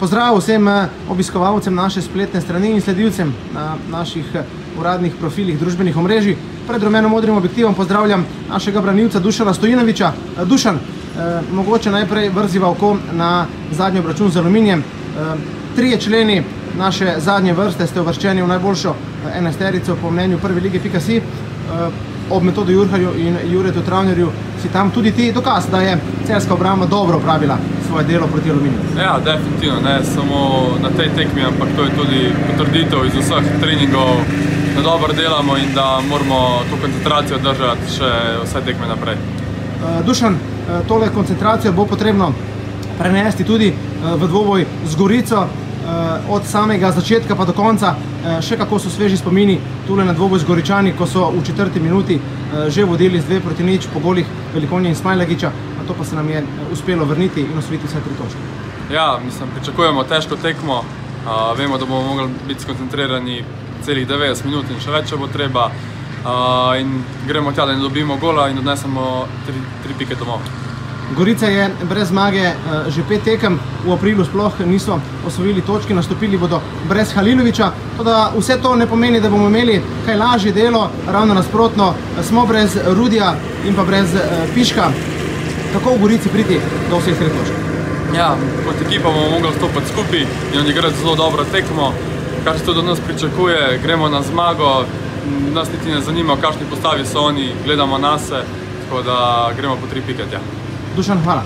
Pozdrav vsem obiskovalcem naše spletne strani in sledilcem na naših uradnih profilih družbenih omrežij. Pred rumeno-modrim objektivom pozdravljam našega branilca Dušana Stojinovića. Dušan, mogoče najprej vrziva oko na zadnji obračun z Aluminijem. Trije členi naše zadnje vrste ste uvrščeni v najboljšo enajsterico po mnenju prve lige.si. Ob Metodu Jurharju in Juretu Travnerju si tam tudi ti dokaz, da je celjska obramba dobro opravila svoje delo proti Aluminiju. Ja, definitivno, ne samo na tej tekmi, ampak to je tudi potrditev iz vseh treningov, da dobro delamo in da moramo to koncentracijo držati še vse tekme naprej. Dušan, tole koncentracijo bo potrebno prenesti tudi v dvoboj z Gorico. Od samega začetka pa do konca, še kako so sveži spomini tule na dvoboj z Goričani, ko so v 4. minuti že vodili z 2-0 po golih Velikonje in Smajlagića, na to pa se nam je uspelo vrniti in osvojiti vse 3 točke. Ja, mislim, pričakujemo težko tekmo, vemo, da bomo mogli biti skoncentrirani celih 90 minut in še več, če bo treba, in gremo tja, da ne dobimo gola in odnesemo 3 pike domov. Gorica je brez zmage že 5 tekem, v aprilu sploh niso osvojili točke, nastopili bodo brez Halilovića. Toda vse to ne pomeni, da bomo imeli kaj lažje delo, ravno nasprotno, smo brez Rudija in pa brez Piška. Kako v Gorici priti do vseh 3 točk? Ja, kot ekipa bomo mogli stopiti skupaj in odigrati zelo dobro tekmo, kar se tudi od nas pričakuje, gremo na zmago, nas niti ne zanima, v kakšni postavi so oni, gledamo nase, tako da gremo po 3 pike tja. Dušan, hvala.